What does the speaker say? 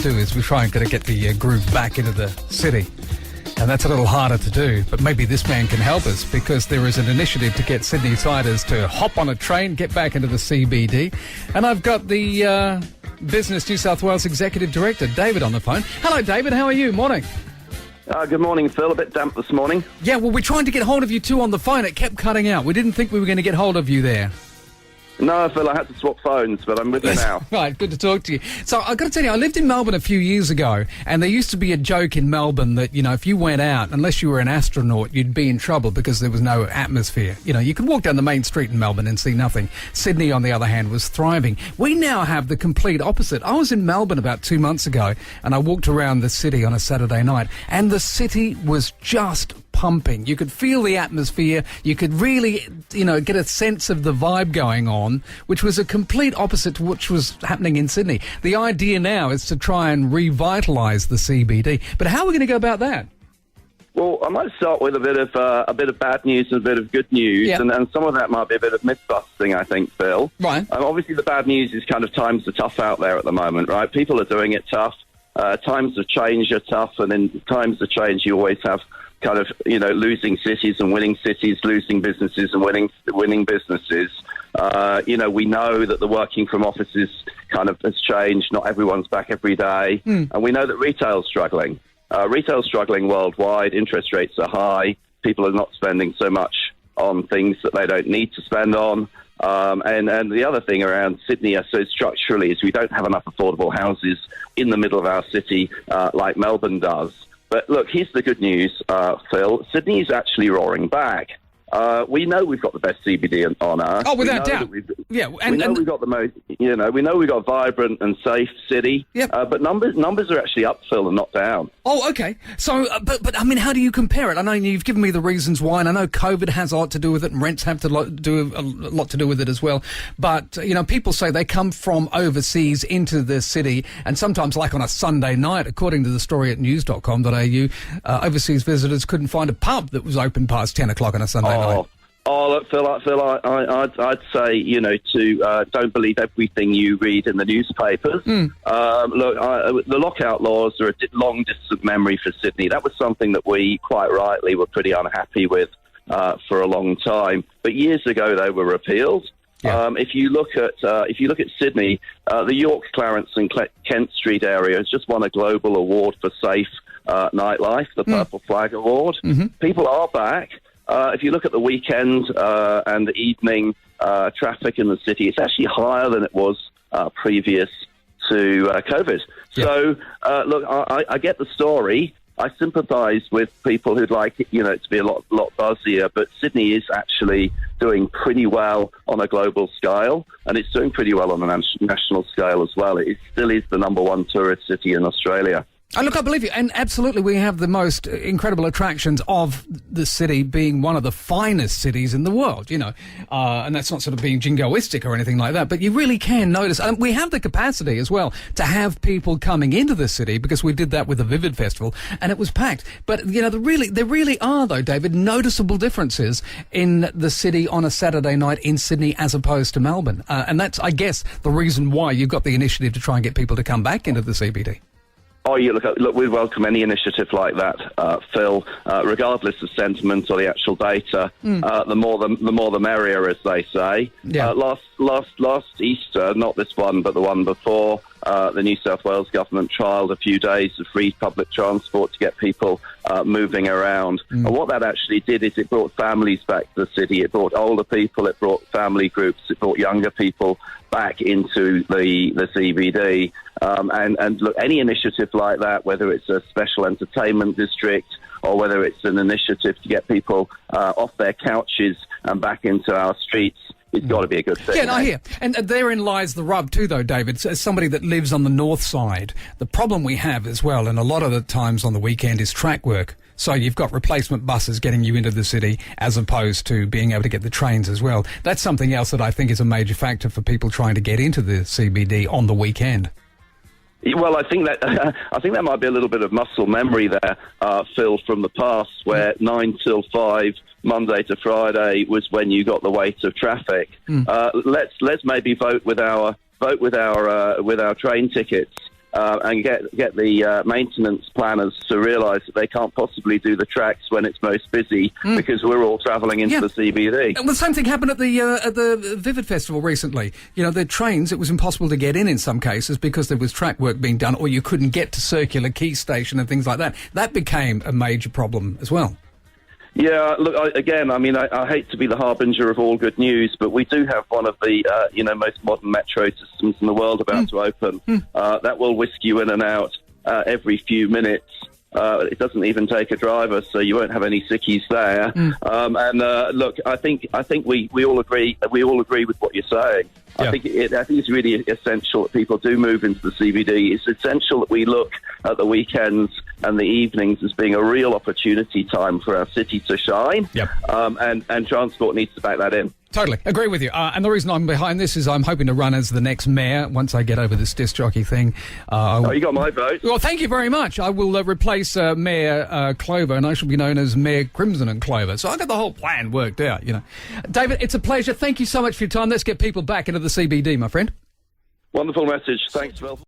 do is we try and get the groove back into the city. And that's a little harder to do, but maybe this man can help us because there is an initiative to get Sydney-siders to hop on a train, get back into the CBD. And I've got the Business New South Wales Executive Director, David, on the phone. Hello, David. How are you? Morning. Good morning, Phil. A bit damp this morning. Yeah, well, we're trying to get hold of you two on the phone. It kept cutting out. We didn't think we were going to get hold of you there. No, Phil, I had to swap phones, but I'm with you now. Right, good to talk to you. So I've got to tell you, I lived in Melbourne a few years ago, and there used to be a joke in Melbourne that, you know, if you went out, unless you were an astronaut, you'd be in trouble because there was no atmosphere. You know, you could walk down the main street in Melbourne and see nothing. Sydney, on the other hand, was thriving. We now have the complete opposite. I was in Melbourne about 2 months ago, and I walked around the city on a Saturday night, and the city was just pumping. You could feel the atmosphere. You could really, you know, get a sense of the vibe going on, which was a complete opposite to what was happening in Sydney. The idea now is to try and revitalise the CBD. But how are we going to go about that? Well, I might start with a bit of bad news and a bit of good news, yeah. and some of that might be a bit of myth-busting, I think, Phil. Right. Obviously, the bad news is kind of times are tough out there at the moment, right? People are doing it tough. Times of change are tough, and in times of change, you always have kind of, you know, losing cities and winning cities, losing businesses and winning businesses. You know, we know that the working from offices kind of has changed. Not everyone's back every day. And we know that retail's struggling. Retail's struggling worldwide. Interest rates are high. People are not spending so much on things that they don't need to spend on. And the other thing around Sydney, I suppose, structurally, is we don't have enough affordable houses in the middle of our city like Melbourne does. But look, here's the good news, Phil. Sydney is actually roaring back. We know we've got the best CBD on earth. Oh, without doubt. Yeah, we know we've got the most. You know, we know we've got a vibrant and safe city. Yep. But numbers are actually up, Phil, and not down. Oh, okay. So, but I mean, how do you compare it? I know you've given me the reasons why, and I know COVID has a lot to do with it, and rents have to do a lot to do with it as well. But you know, people say they come from overseas into the city, and sometimes, like on a Sunday night, according to the story at news.com.au, overseas visitors couldn't find a pub that was open past 10 o'clock on a Sunday night. Oh, look, Phil, I'd say, you know, to don't believe everything you read in the newspapers. Look, the lockout laws are a long distant memory for Sydney. That was something that we, quite rightly, were pretty unhappy with for a long time. But years ago, they were repealed. Yeah. If you look at Sydney, the York, Clarence and Kent Street area has just won a global award for safe nightlife, the Purple Flag Award. Mm-hmm. People are back. If you look at the weekend and the evening traffic in the city, it's actually higher than it was previous to COVID. Yeah. So, look, I get the story. I sympathise with people who'd like it, you know, to be a lot buzzier, but Sydney is actually doing pretty well on a global scale, and it's doing pretty well on a national scale as well. It still is the number one tourist city in Australia. Oh, look, I believe you. And absolutely, we have the most incredible attractions of the city, being one of the finest cities in the world, you know. And that's not sort of being jingoistic or anything like that, but you really can notice. And we have the capacity as well to have people coming into the city, because we did that with the Vivid Festival, and it was packed. But, you know, there really are, though, David, noticeable differences in the city on a Saturday night in Sydney as opposed to Melbourne. And that's, I guess, the reason why you've got the initiative to try and get people to come back into the CBD. Oh, yeah, look, we welcome any initiative like that, Phil, regardless of sentiment or the actual data. The more the merrier, as they say. Yeah. Last Easter, not this one, but the one before, the New South Wales government trialled a few days of free public transport to get people moving around. And what that actually did is it brought families back to the city. It brought older people, it brought family groups, it brought younger people back into the CBD. And look, any initiative like that, whether it's a special entertainment district or whether it's an initiative to get people off their couches and back into our streets, it's got to be a good thing. Yeah, no, I hear. And therein lies the rub too, though, David. As somebody that lives on the north side, the problem we have as well, and a lot of the times on the weekend, is track work. So you've got replacement buses getting you into the city as opposed to being able to get the trains as well. That's something else that I think is a major factor for people trying to get into the CBD on the weekend. Well, I think that might be a little bit of muscle memory there, Phil, from the past, where 9 till 5, Monday to Friday, was when you got the weight of traffic. Let's maybe vote with our train tickets. and get the maintenance planners to realise that they can't possibly do the tracks when it's most busy because we're all travelling into the CBD. And the same thing happened at the Vivid Festival recently. You know, the trains, it was impossible to get in some cases because there was track work being done, or you couldn't get to Circular Quay Station and things like that. That became a major problem as well. Yeah, look, I hate to be the harbinger of all good news, but we do have one of the, most modern metro systems in the world about to open. That will whisk you in and out every few minutes. It doesn't even take a driver, so you won't have any sickies there. Look, I think we all agree. We all agree with what you're saying. Yeah. I think it's really essential that people do move into the CBD. It's essential that we look at the weekends and the evenings as being a real opportunity time for our city to shine. Yep. And transport needs to back that in. Totally. Agree with you. And the reason I'm behind this is I'm hoping to run as the next mayor once I get over this disc jockey thing. You got my vote. Well, thank you very much. I will replace Mayor Clover, and I shall be known as Mayor Crimson and Clover. So I got the whole plan worked out, you know. David, it's a pleasure. Thank you so much for your time. Let's get people back into the CBD, my friend. Wonderful message. Thanks, Phil.